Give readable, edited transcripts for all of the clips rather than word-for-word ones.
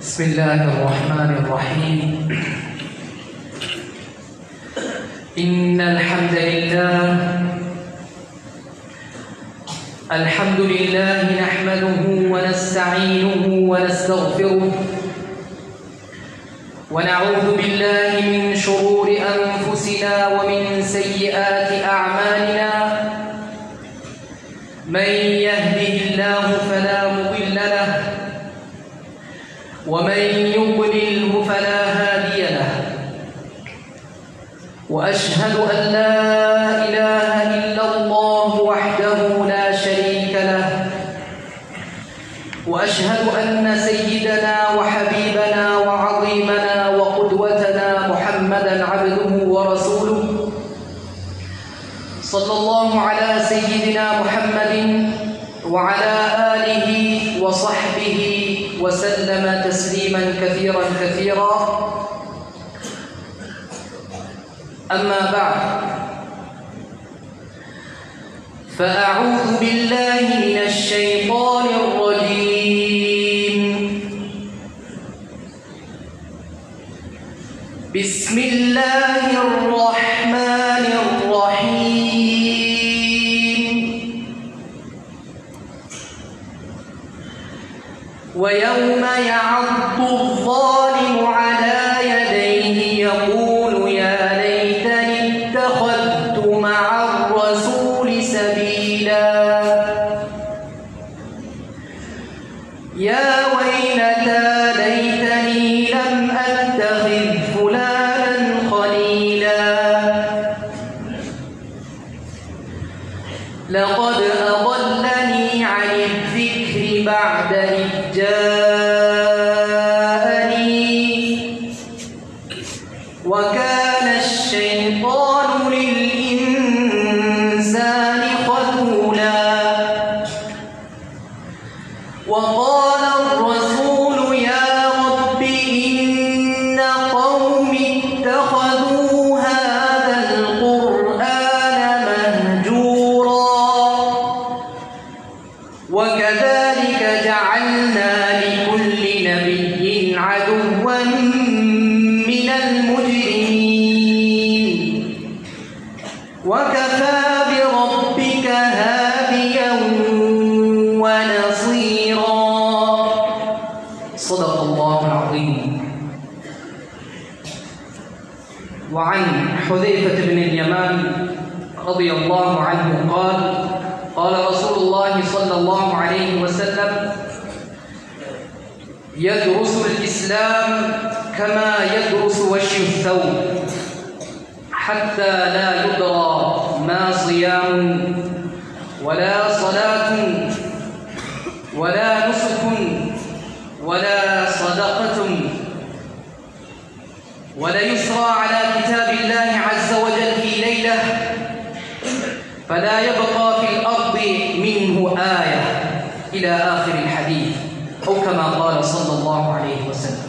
بسم الله الرحمن الرحيم. إن الحمد لله نحمده ونستعينه ونستغفره ونعوذ بالله من شرور أنفسنا ومن سيئات أعمالنا. من يهده الله فلا مضل له ومن يضلله فلا هادي له، وأشهد أن لا إله إلا الله وحده لا شريك له، وأشهد أن سيدنا وحبيبنا وعظيمنا وقدوتنا محمدا عبده ورسوله، صلى الله على سيدنا محمد وعلى آله وصحبه وسلم تسليما كثيرا كثيرا. أما بعد، فأعوذ بالله من الشيطان الرجيم. بسم الله الرحمن الرحيم. ويوم يعض الظالم على يديه يقول يا ليتني اتخذت مع الرسول سبيلا، يا ويلتى ليتني لم أتخذ فلانا خليلا، لقد أضلني عن الذكر بعد إذ جاءني، وكان الشيطان للإنسان خذولا. وقال الرسول يا رب إن قومي اتخذوا هذا القرآن مهجورا، وكذلك جعلنا لكل نبي عدوا من المجرمين، وكفى بربك هاديا ونصيرا. صدق الله العظيم. وعن حذيفة بن اليمان رضي الله عنه قال: قال رسول الله صلى الله عليه وسلم: يدرس الإسلام كما يدرس وشي الثوب، حتى لا يدرى ما صيام ولا صلاة ولا نسك ولا صدقة ولا يسرى على كتاب الله عز وجل في ليلة فلا يبقى في الأرض منه آية إلى آخر الحديث، أو كما قال صلى الله عليه وسلم.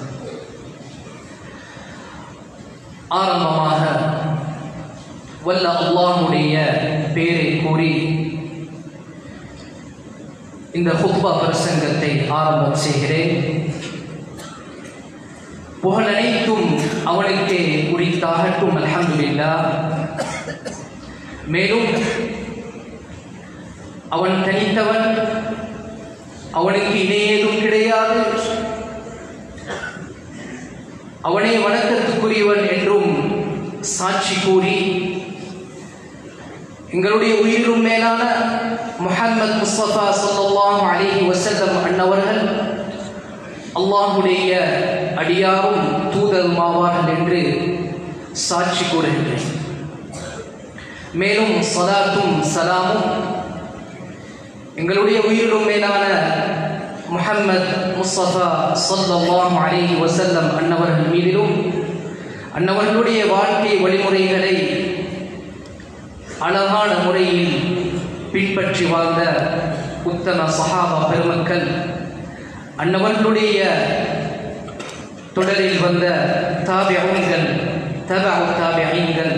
ஆரம்பமாக வல்ல அல்லாஹ்வுடைய பேரை கூறி இந்த ஹுத்பா பிரசங்கத்தை ஆரம்பம் செய்கிறேன். புகழ் அனைத்தும் அவனுக்கே உரித்தாகட்டும். அல்ஹம்துலில்லாஹ். மேலும் அவன் தனித்தவன், அவனுக்கு இணையேதும் கிடையாது, அவனே வணக்கத்துக்குரியவன் என்றும் சாட்சி கூறி எங்களுடைய உயிரும் மேலான முஹம்மது முஸ்தபா ஸல்லல்லாஹு அலைஹி வஸல்லம் அன்னவர்கள் அல்லாஹ்வுடைய அடியாரும் தூதருமாவார்கள் என்று சாட்சி கூறுகின்றேன். மேலும் ஸலாத்தும் ஸலாமும் எங்களுடைய உயிரிலும் மேலான முஹம்மது முஸ்தபா ஸல்லல்லாஹு அலைஹி வஸல்லம் அன்னவர்கள் மீதிலும் அன்னவர்களுடைய வாழ்க்கை வழிமுறைகளை அழகான முறையில் பின்பற்றி வாழ்ந்த உத்தம சஹாபா பெருமக்கள், அன்னவர்களுடைய தொடரில் வந்த தாபிஊன்கள், தபஉ தாபிஈன்கள்,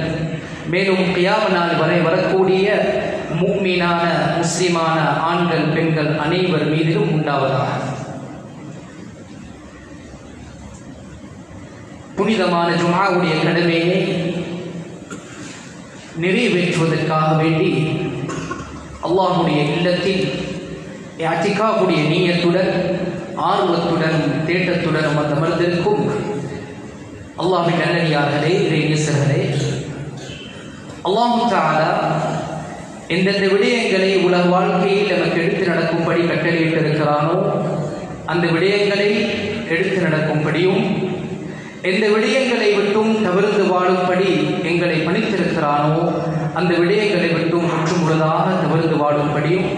மேலும் கியாம நாள் வரை வரக்கூடிய முஃமினான முஸ்லிமான ஆண்கள் பெண்கள் அனைவர் மீதிலும் உண்டாவதாக. புனிதமான ஜும்ஆவுடைய கடமையை நிறைவேற்றுவதற்காக வேண்டி அல்லாஹ்வுடைய இல்லத்தில் இஅ்திகாஃபுடைய நியத்துடன் ஆர்வத்துடன் தேட்டத்துடன் அமர்ந்திருக்கும் அல்லாஹ்வின் நல்லடியார்களே, இறைநேசர்களே, அல்லாஹ் தஆலா எந்தெந்த விடயங்களை உலக வாழ்க்கையில் நமக்கு எடுத்து நடக்கும்படி கட்டளையிட்டிருக்கிறானோ அந்த விடயங்களை எடுத்து நடக்கும்படியும், எந்த விடயங்களை விட்டும் தவிர்த்து வாழும்படி எங்களை பணித்திருக்கிறானோ அந்த விடயங்களை விட்டும் முற்றுமுழுதாக தவிர்த்து வாழும்படியும்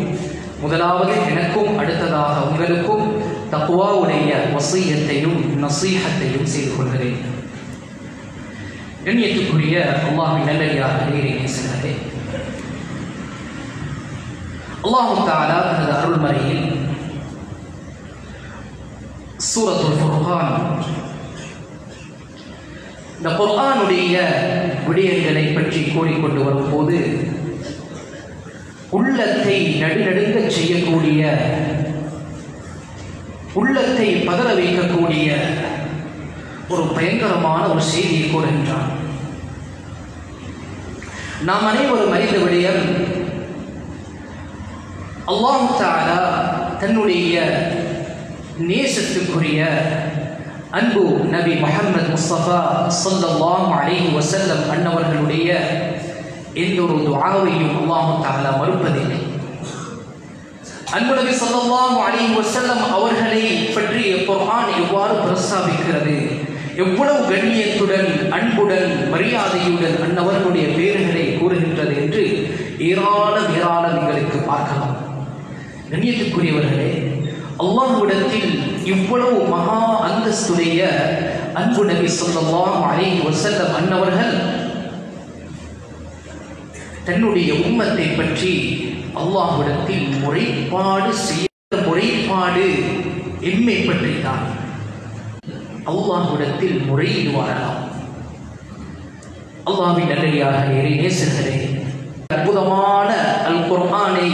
முதலாவது எனக்கும் அடுத்ததாக உங்களுக்கும் தக்வாவுடைய வஸியத்தையும் நஸீஹத்தையும் செய்து கொள்கிறேன். கண்ணியத்துக்குரிய அல்லாஹ்வின் நல்லடியார்களே, இறைநேசர்களே, அல்லாஹ் தஆலா தனது அருள்மறையில் சூரத்துல் ஃபுர்கான் இந்த குர்ஆனுடைய விடயங்களை பற்றி கூறிக்கொண்டு வரும்போது உள்ளத்தை நடுநடுங்க செய்யக்கூடிய, உள்ளத்தை பதற வைக்கக்கூடிய ஒரு பயங்கரமான ஒரு செய்தியை கூறுகின்றான். நாம் அனைவரும் அறிந்த விடயம், அல்லாஹ் தஆலா தன்னுடைய நேசத்துக்குரிய அன்பு நபி முஹம்மது முஸ்தபா ஸல்லல்லாஹு அலைஹி வஸல்லம் அன்னவர்களுடைய எந்த ஒரு துஆவையும் அல்லாஹ் தஆலா மறுப்பதில்லை. அன்பு நபி ஸல்லல்லாஹு அலைஹி வஸல்லம் அவர்களை பற்றி குர்ஆன் எவ்வாறு பிரஸ்தாபிக்கிறது, எவ்வளவு கண்ணியத்துடன் அன்புடன் மரியாதையுடன் அன்னவர்களுடைய பெயர்களை கூறுகின்றது என்று ஏராளம் எங்களுக்கு பார்க்கலாம். கண்ணியத்துக்குரியவர்களே, அல்லாஹ்விடத்தில் இவ்வளவு மகா அந்தஸ்துடைய அன்பு நபி ஸல்லல்லாஹு அலைஹி வஸல்லம் அன்னவர்கள் தன்னுடைய உம்மத்தை பற்றி அல்லாஹ்விடத்தில் முறைப்பாடு எம்மை பற்றி தான் அல்லாஹ்விடத்தில் முறையிடுவார்களாம். அல்லாஹ்வின் நல்லடியார்களே, இறைநேசர்களே, அற்புதமான அல் குர்ஆனை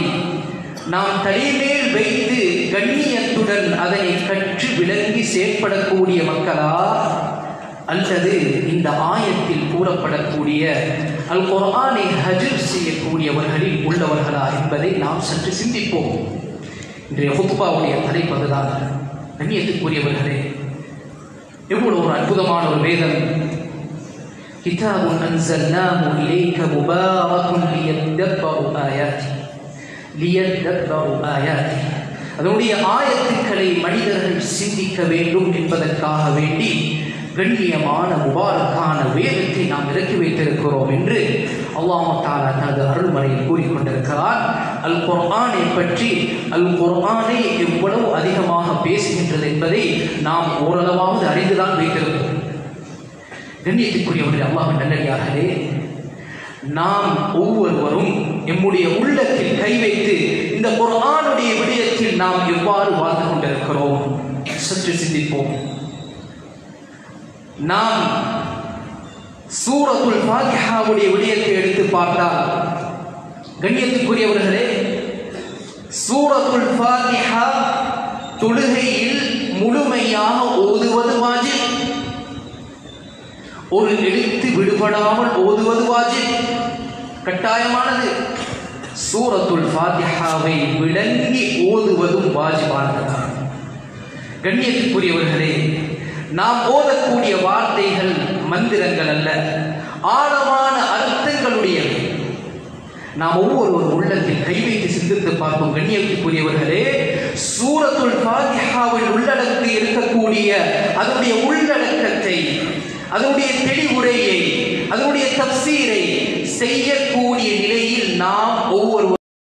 நாம் தலைமேல் வைத்து கண்ணியத்துடன் அதனை கற்று விளங்கி செயற்படக்கூடிய மக்களா, அல்லது இந்த ஆயத்தில் கூறப்படக்கூடிய அல் குர்ஆனை ஹஜர் செய்யக்கூடியவர்களில் உள்ளவர்களா என்பதை நாம் சற்று சிந்திப்போம். இன்றைய ஹுத்பாவுடைய தலைப்பு அதுதான். கண்ணியத்துக்குரியவர்களே, எவ்வளவு ஒரு அற்புதமான ஒரு வேதம். கிதாபுன் அன்ஸல்னாஹு இலைக முபாரகுன் லியதப்பரு ஆயாத்தி, அதனுடைய ஆயத்துக்களை மனிதர்கள் சிந்திக்க வேண்டும் என்பதற்காக வேண்டி கண்ணியமான முபாரக்கான வேதத்தை நாம் இறக்கி வைத்திருக்கிறோம் என்று அல்லாஹ் தஆலா தனது அருள்மறையில் கூறிக்கொண்டிருக்கிறார். அல் குர்ஆனை பற்றி, அல் குர்ஆனை எவ்வளவு அதிகமாக பேசுகின்றது என்பதை நாம் ஓரளவாவது அறிந்துதான் வைத்திருக்கிறோம். கண்ணியத்துக்குரியவர்களே, அல்லாஹ்வின் நல்லடியார்களே, நாம் ஒவ்வொருவரும் எம்முடைய உள்ளத்தில் கை வைத்து இந்த குர்ஆனுடைய விடயத்தில் நாம் எவ்வாறு வாழ்ந்து கொண்டிருக்கிறோம் சற்று சிந்திப்போம். நாம் சூரத்துல் ஃபாத்திஹாவுடைய விடயத்தை எடுத்து பார்த்தால், கண்ணியத்துக்குரியவர்களே, சூரத்துல் ஃபாத்திஹா தொழுகையில் முழுமையாக ஓதுவது வாஜிப். ஒரு எழுத்து விடுபடாமல் ஓதுவது வாஜிப், கட்டாயமானது. சூரத்துல் ஃபாத்திஹாவை விளங்கி ஓதுவதும் வாஜிபானதுதான். கண்ணியத்துக்குரியவர்களே, நாம் ஓதக்கூடிய வார்த்தைகள் மந்திரங்கள் அல்ல, ஆழமான அர்த்தங்களுடையவை. நாம் ஒவ்வொருவரும் உள்ளத்தில் கை வைத்து சிந்தித்து பார்ப்போம். கண்ணியத்துக்குரியவர்களே, சூரத்துல் ஃபாத்திஹாவில் உள்ளடக்கி இருக்கக்கூடிய அதனுடைய உள்ளடக்கத்தை, அதனுடைய தெளிவுரையை, அதனுடைய தஃசீரை செய்யக்கூடிய நிலையில் நாம் ஒவ்வொரு